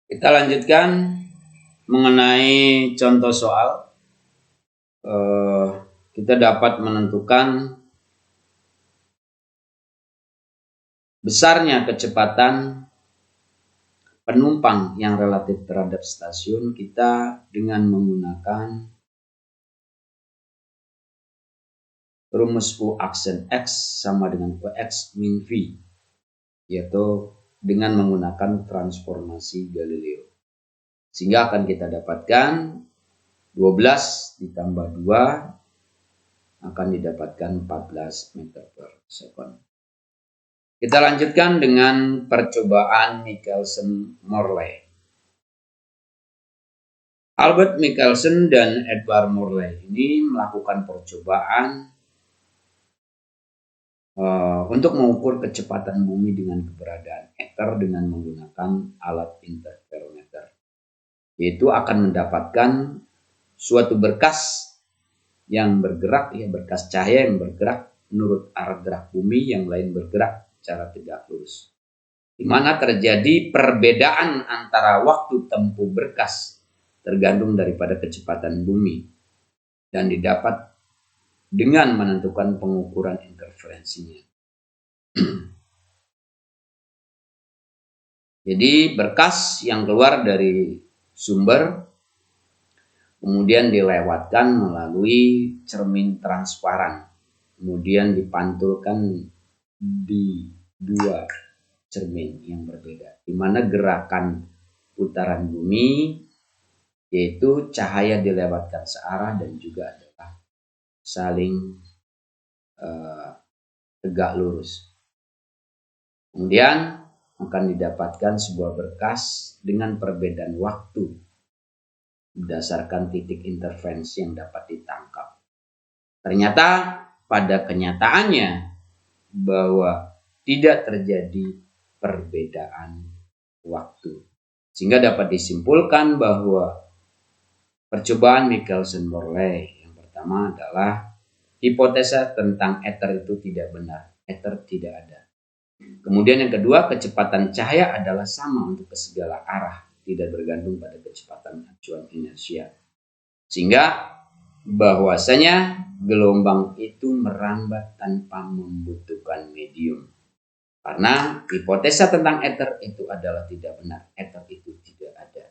Kita lanjutkan mengenai contoh soal. Kita dapat menentukan besarnya kecepatan penumpang yang relatif terhadap stasiun kita dengan menggunakan rumus U aksen X sama dengan Vx min V, yaitu dengan menggunakan transformasi Galileo. Sehingga akan kita dapatkan 12 ditambah 2 akan didapatkan 14 meter per second. Kita lanjutkan dengan percobaan Michelson-Morley. Albert Michelson dan Edward Morley ini melakukan percobaan untuk mengukur kecepatan bumi dengan keberadaan ether dengan menggunakan alat interferometer, yaitu akan mendapatkan suatu berkas yang bergerak, berkas cahaya yang bergerak menurut arah gerak bumi, yang lain bergerak secara tegak lurus, di mana terjadi perbedaan antara waktu tempuh berkas tergantung daripada kecepatan bumi, dan didapat dengan menentukan pengukuran interferensinya. Jadi berkas yang keluar dari sumber kemudian dilewatkan melalui cermin transparan, kemudian dipantulkan di dua cermin yang berbeda, di mana gerakan putaran bumi yaitu cahaya dilewatkan searah dan juga adalah saling tegak lurus. Kemudian akan didapatkan sebuah berkas dengan perbedaan waktu berdasarkan titik interferensi yang dapat ditangkap. Ternyata pada kenyataannya bahwa tidak terjadi perbedaan waktu, sehingga dapat disimpulkan bahwa percobaan Michelson-Morley yang pertama adalah hipotesa tentang ether itu tidak benar, ether tidak ada. Kemudian yang kedua, kecepatan cahaya adalah sama untuk ke segala arah, tidak bergantung pada kecepatan acuan inersia. Sehingga bahwasanya gelombang itu merambat tanpa membutuhkan medium. Karena hipotesa tentang ether itu adalah tidak benar, ether itu tidak ada.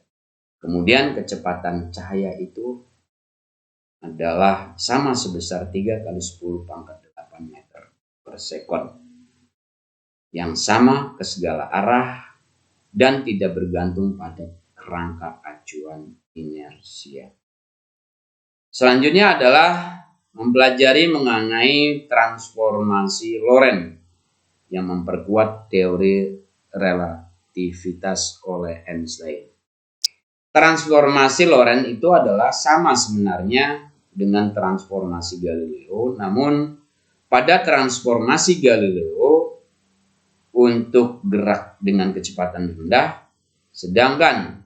Kemudian kecepatan cahaya itu adalah sama sebesar 3 kali 10 pangkat 8 meter per sekon, yang sama ke segala arah dan tidak bergantung pada kerangka acuan inersia. Selanjutnya adalah mempelajari mengenai transformasi Lorentz yang memperkuat teori relativitas oleh Einstein. Transformasi Lorentz itu adalah sama sebenarnya dengan transformasi Galileo, namun pada transformasi Galileo untuk gerak dengan kecepatan rendah, sedangkan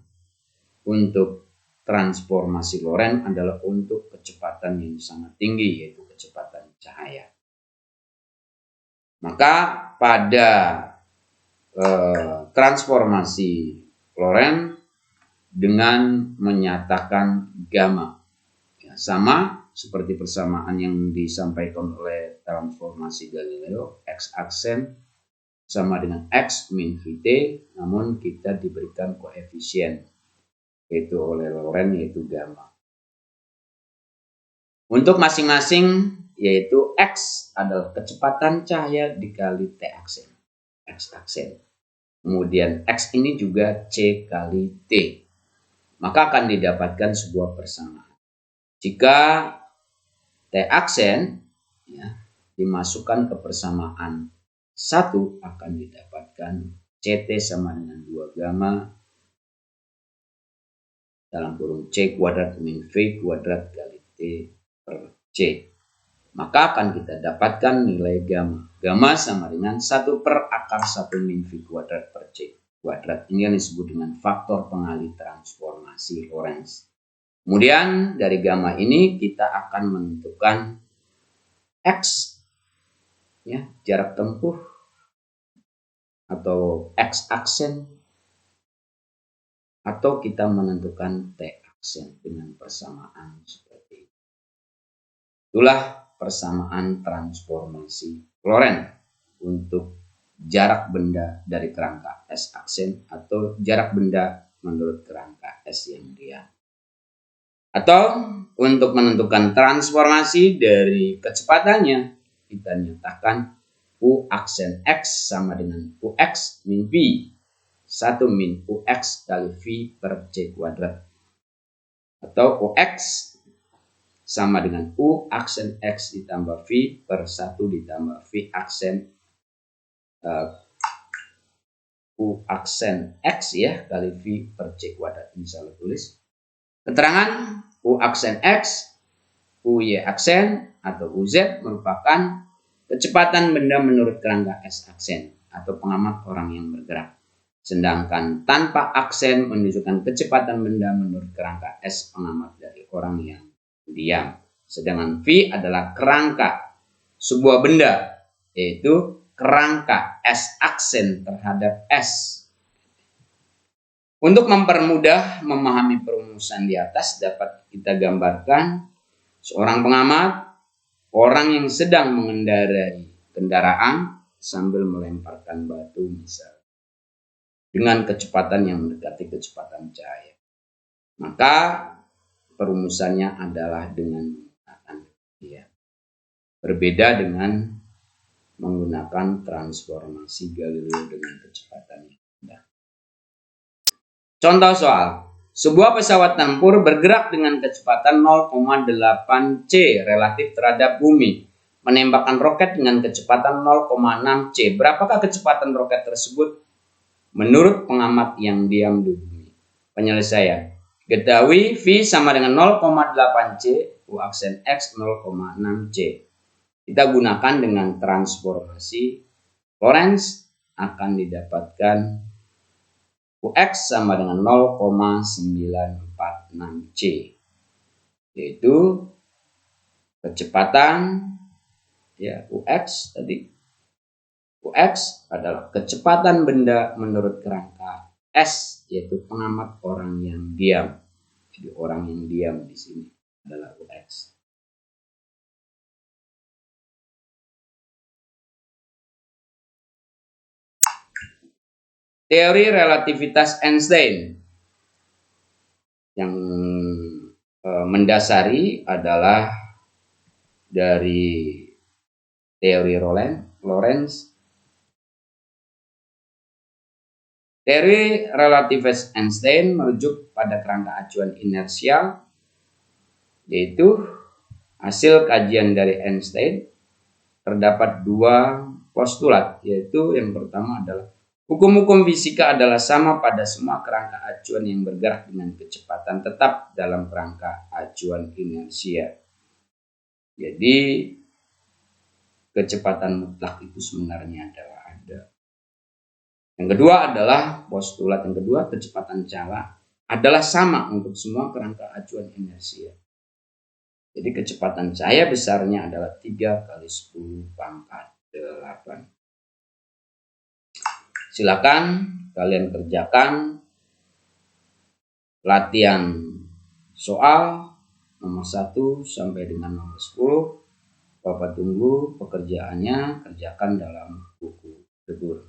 untuk transformasi Lorentz adalah untuk kecepatan yang sangat tinggi, yaitu kecepatan cahaya. Maka pada transformasi Lorentz dengan menyatakan gamma, ya, sama seperti persamaan yang disampaikan oleh transformasi Galileo, X aksen sama dengan X min Vt, namun kita diberikan koefisien yaitu oleh Lorentz yaitu gamma. Untuk masing-masing yaitu X adalah kecepatan cahaya dikali T aksen, X aksen. Kemudian X ini juga C kali T. Maka akan didapatkan sebuah persamaan. Jika T aksen ya, dimasukkan ke persamaan 1 akan didapatkan CT sama dengan 2 gamma dalam kurung C kuadrat min V kuadrat kali T per C. Maka akan kita dapatkan nilai gamma. Gamma sama dengan 1 per akar 1 min V kuadrat per C kuadrat. Ini yang disebut dengan faktor pengalih transformasi Lorentz. Kemudian dari gamma ini kita akan menentukan X, ya, jarak tempuh atau X aksen atau kita menentukan T aksen dengan persamaan seperti ini. Itulah persamaan transformasi Lorentz untuk jarak benda dari kerangka S aksen atau jarak benda menurut kerangka S yang diam. Atau untuk menentukan transformasi dari kecepatannya, kita nyatakan U aksen X sama dengan UX min V. 1 min UX kali V per C kuadrat. Atau UX sama dengan U aksen X ditambah V per 1 ditambah V aksen U aksen X ya kali V per C kuadrat. Ini salah tulis. Keterangan U aksen X, UY aksen atau UZ merupakan kecepatan benda menurut kerangka S aksen atau pengamat orang yang bergerak. Sedangkan tanpa aksen menunjukkan kecepatan benda menurut kerangka S pengamat dari orang yang diam. Sedangkan V adalah kerangka sebuah benda, yaitu kerangka S aksen terhadap S. Untuk mempermudah memahami perumusan di atas dapat kita gambarkan seorang pengamat, orang yang sedang mengendarai kendaraan sambil melemparkan batu misalnya dengan kecepatan yang mendekati kecepatan cahaya. Maka perumusannya adalah dengan menggunakan ya. Berbeda dengan menggunakan transformasi Galileo dengan kecepatan yang rendah. Contoh soal. Sebuah pesawat tempur bergerak dengan kecepatan 0,8 C relatif terhadap bumi. Menembakkan roket dengan kecepatan 0,6 C. Berapakah kecepatan roket tersebut menurut pengamat yang diam di bumi? Penyelesaian. Ketahui V sama dengan 0,8 C, U aksen X 0,6 C. Kita gunakan dengan transformasi Lorentz akan didapatkan UX sama dengan 0,946 C. Yaitu kecepatan ya UX tadi. UX adalah kecepatan benda menurut kerangka S, yaitu pengamat orang yang diam. Jadi orang yang diam di sini adalah UX. Teori relativitas Einstein yang mendasari adalah dari teori Lorentz. Teori relativitas Einstein merujuk pada kerangka acuan inersial, yaitu hasil kajian dari Einstein. Terdapat dua postulat, yaitu yang pertama adalah hukum-hukum fisika adalah sama pada semua kerangka acuan yang bergerak dengan kecepatan tetap dalam kerangka acuan inersia. Jadi kecepatan mutlak itu sebenarnya adalah ada. Yang kedua adalah postulat yang kedua, kecepatan cahaya adalah sama untuk semua kerangka acuan inersia. Jadi kecepatan cahaya besarnya adalah 3 kali 10 pangkat 8. Silakan kalian kerjakan latihan soal nomor 1 sampai dengan nomor 10. Bapak tunggu pekerjaannya, kerjakan dalam buku The Guru.